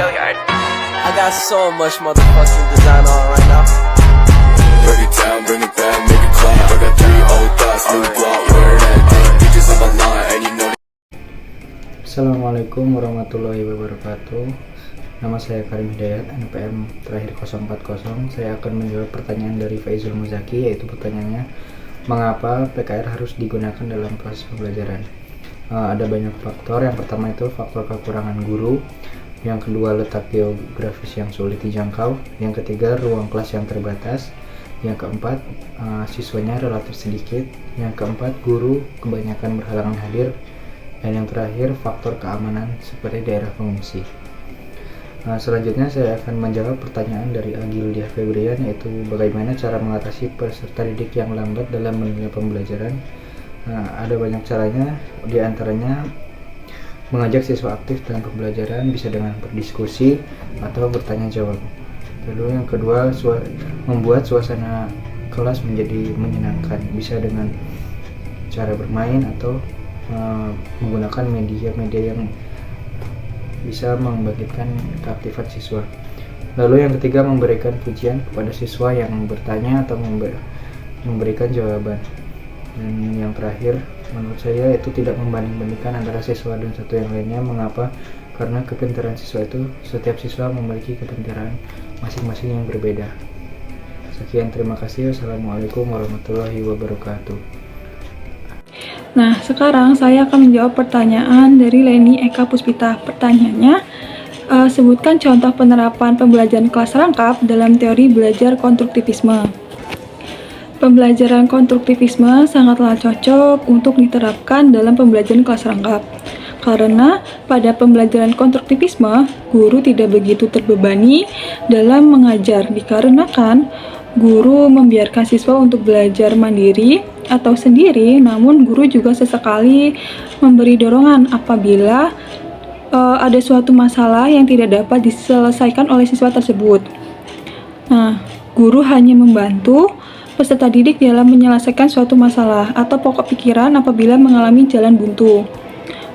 I got so much motherfucking design on right now. Break it down, bring it back, make it clap. I got 3 old thoughts, new block, where that thing. Bitches on my line, and you know. Assalamualaikum warahmatullahi wabarakatuh. Nama saya Karim Hidayat, NPM terakhir 040. Saya akan menjawab pertanyaan dari Faizul Muzaki, yaitu pertanyaannya, mengapa PKR harus digunakan dalam proses pembelajaran? Ada banyak faktor. Yang pertama itu faktor kekurangan guru, yang kedua letak geografis yang sulit dijangkau, yang ketiga ruang kelas yang terbatas, yang keempat siswanya relatif sedikit, yang keempat guru kebanyakan berhalangan hadir, dan yang terakhir faktor keamanan seperti daerah pengungsi. Selanjutnya saya akan menjawab pertanyaan dari Agildia Febrian, yaitu bagaimana cara mengatasi peserta didik yang lambat dalam menilai pembelajaran. Ada banyak caranya, diantaranya mengajak siswa aktif dalam pembelajaran, bisa dengan berdiskusi atau bertanya jawab. Lalu yang kedua, membuat suasana kelas menjadi menyenangkan, bisa dengan cara bermain atau menggunakan media-media yang bisa membangkitkan keaktifan siswa. Lalu yang ketiga, memberikan pujian kepada siswa yang bertanya atau memberikan jawaban. Dan yang terakhir, menurut saya itu tidak membanding-bandingkan antara siswa dan satu yang lainnya. Mengapa? Karena kepintaran siswa itu, setiap siswa memiliki kepintaran masing-masing yang berbeda. Sekian, terima kasih. Wassalamualaikum warahmatullahi wabarakatuh. Nah, sekarang saya akan menjawab pertanyaan dari Leni Eka Puspita. Pertanyaannya, sebutkan contoh penerapan pembelajaran kelas rangkap dalam teori belajar konstruktivisme. Pembelajaran konstruktivisme sangatlah cocok untuk diterapkan dalam pembelajaran kelas rangkap. Karena pada pembelajaran konstruktivisme, guru tidak begitu terbebani dalam mengajar, dikarenakan guru membiarkan siswa untuk belajar mandiri atau sendiri, namun guru juga sesekali memberi dorongan apabila ada suatu masalah yang tidak dapat diselesaikan oleh siswa tersebut. Nah, guru hanya membantu peserta didik dalam menyelesaikan suatu masalah atau pokok pikiran apabila mengalami jalan buntu.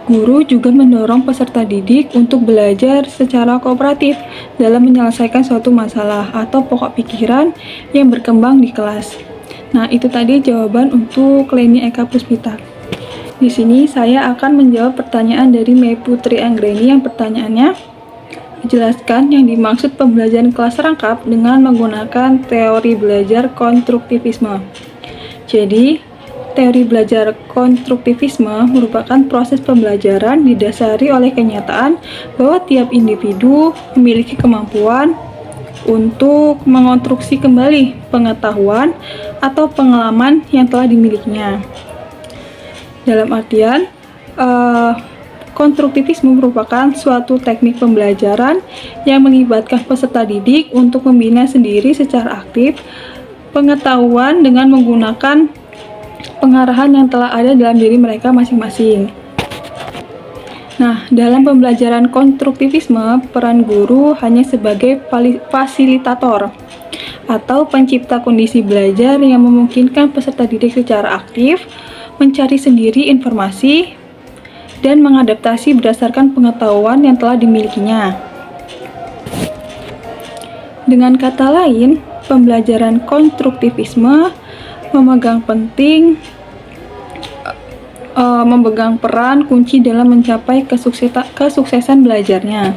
Guru juga mendorong peserta didik untuk belajar secara kooperatif dalam menyelesaikan suatu masalah atau pokok pikiran yang berkembang di kelas. Nah, itu tadi jawaban untuk Leni Eka Puspita. Di sini saya akan menjawab pertanyaan dari Mei Putri Anggreni yang pertanyaannya, jelaskan yang dimaksud pembelajaran kelas rangkap dengan menggunakan teori belajar konstruktivisme. Jadi, teori belajar konstruktivisme merupakan proses pembelajaran didasari oleh kenyataan bahwa tiap individu memiliki kemampuan untuk mengonstruksi kembali pengetahuan atau pengalaman yang telah dimilikinya. Dalam artian, konstruktivisme merupakan suatu teknik pembelajaran yang melibatkan peserta didik untuk membina sendiri secara aktif pengetahuan dengan menggunakan pengarahan yang telah ada dalam diri mereka masing-masing. Nah, dalam pembelajaran konstruktivisme, peran guru hanya sebagai fasilitator atau pencipta kondisi belajar yang memungkinkan peserta didik secara aktif mencari sendiri informasi dan mengadaptasi berdasarkan pengetahuan yang telah dimilikinya. Dengan kata lain, pembelajaran konstruktivisme memegang peran kunci dalam mencapai kesuksesan belajarnya.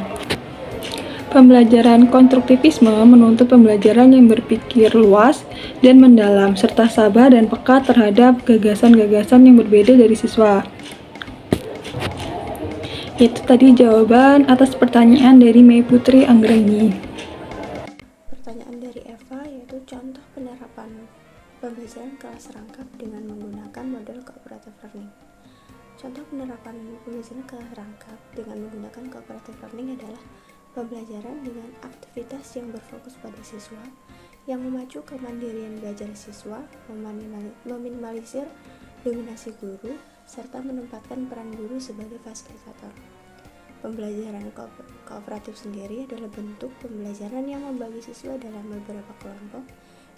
Pembelajaran konstruktivisme menuntut pembelajaran yang berpikir luas dan mendalam, serta sabar dan peka terhadap gagasan-gagasan yang berbeda dari siswa. Itu tadi jawaban atas pertanyaan dari Mei Putri Anggreni. Pertanyaan dari Eva yaitu contoh penerapan pembelajaran kelas rangkap dengan menggunakan model cooperative learning. Contoh penerapan pembelajaran kelas rangkap dengan menggunakan cooperative learning adalah pembelajaran dengan aktivitas yang berfokus pada siswa, yang memacu kemandirian belajar siswa, meminimalisir dominasi guru, serta menempatkan peran guru sebagai fasilitator. Pembelajaran kooperatif sendiri adalah bentuk pembelajaran yang membagi siswa dalam beberapa kelompok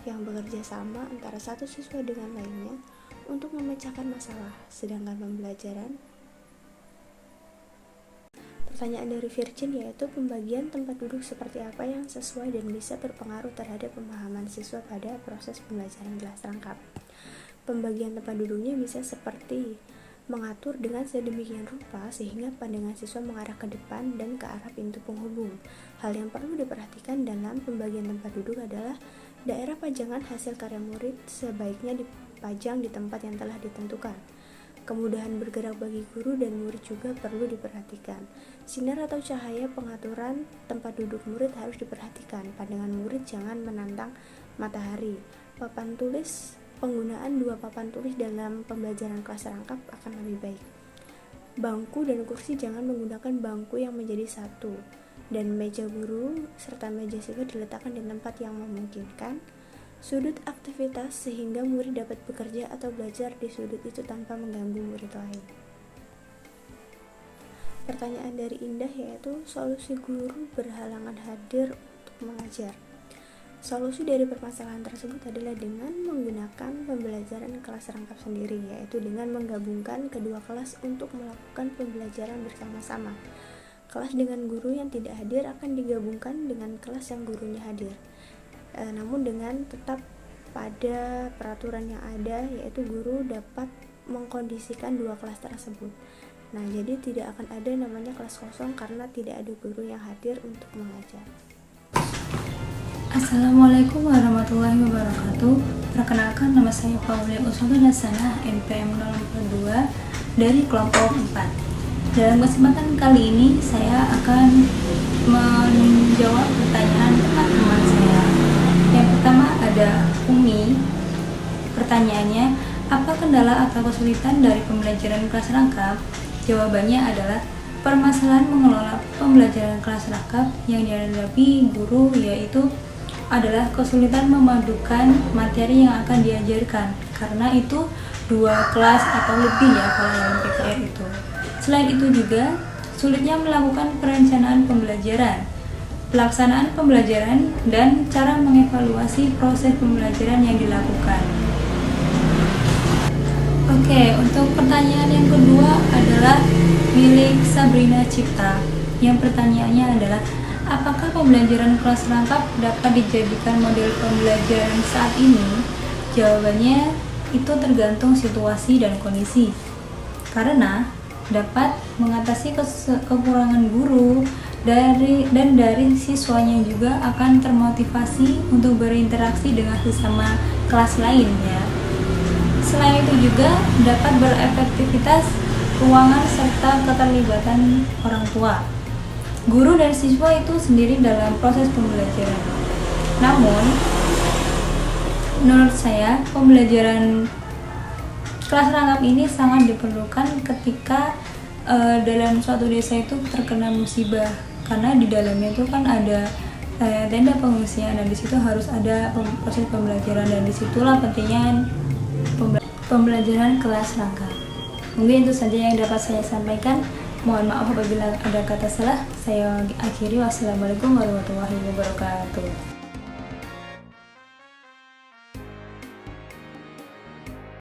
yang bekerja sama antara satu siswa dengan lainnya untuk memecahkan masalah, sedangkan pembelajaran Pertanyaan dari Virgin yaitu pembagian tempat duduk seperti apa yang sesuai dan bisa berpengaruh terhadap pemahaman siswa pada proses pembelajaran kelas rangkap. Pembagian tempat duduknya bisa seperti mengatur dengan sedemikian rupa sehingga pandangan siswa mengarah ke depan dan ke arah pintu penghubung. Hal yang perlu diperhatikan dalam pembagian tempat duduk adalah daerah pajangan hasil karya murid sebaiknya dipajang di tempat yang telah ditentukan. Kemudahan bergerak bagi guru dan murid juga perlu diperhatikan. Sinar atau cahaya pengaturan tempat duduk murid harus diperhatikan. Pandangan murid jangan menantang matahari. Papan tulis, penggunaan 2 papan tulis dalam pembelajaran kelas rangkap akan lebih baik. Bangku dan kursi jangan menggunakan bangku yang menjadi satu. Dan meja guru serta meja siswa diletakkan di tempat yang memungkinkan. Sudut aktivitas sehingga murid dapat bekerja atau belajar di sudut itu tanpa mengganggu murid lain. Pertanyaan dari Indah yaitu solusi guru berhalangan hadir untuk mengajar. Solusi dari permasalahan tersebut adalah dengan menggunakan pembelajaran kelas rangkap sendiri, yaitu dengan menggabungkan kedua kelas untuk melakukan pembelajaran bersama-sama. Kelas dengan guru yang tidak hadir akan digabungkan dengan kelas yang gurunya hadir. Namun dengan tetap pada peraturan yang ada, yaitu guru dapat mengkondisikan 2 kelas tersebut. Nah, jadi tidak akan ada namanya kelas kosong karena tidak ada guru yang hadir untuk mengajar. Assalamualaikum warahmatullahi wabarakatuh. Perkenalkan, nama saya Paulia Uswatun Hasanah, NPM 042 dari kelompok 4. Dalam kesempatan kali ini saya akan menjawab pertanyaan teman-teman saya. Yang pertama ada Umi. Pertanyaannya, apa kendala atau kesulitan dari pembelajaran kelas rangkap? Jawabannya adalah permasalahan mengelola pembelajaran kelas rangkap yang dihadapi guru yaitu adalah kesulitan memadukan materi yang akan diajarkan, karena itu 2 kelas atau lebih ya kalau dalam PKR itu. Selain itu juga sulitnya melakukan perencanaan pembelajaran, pelaksanaan pembelajaran, dan cara mengevaluasi proses pembelajaran yang dilakukan. Oke, untuk pertanyaan yang kedua adalah milik Sabrina Cipta. Yang pertanyaannya adalah, apakah pembelajaran kelas rangkap dapat dijadikan model pembelajaran saat ini? Jawabannya itu tergantung situasi dan kondisi. Karena dapat mengatasi kekurangan guru dan dari siswanya juga akan termotivasi untuk berinteraksi dengan sesama kelas lainnya. Selain itu juga dapat berefektivitas ruangan serta keterlibatan orang tua, guru dan siswa itu sendiri dalam proses pembelajaran. Namun, menurut saya pembelajaran kelas rangkap ini sangat diperlukan ketika dalam suatu desa itu terkena musibah, karena di dalamnya itu kan ada tenda pengungsian dan di situ harus ada proses pembelajaran, dan disitulah pentingnya pembelajaran kelas rangkap. Mungkin itu saja yang dapat saya sampaikan. Mohon maaf apabila ada kata salah. Saya akhiri. Wassalamualaikum warahmatullahi wabarakatuh.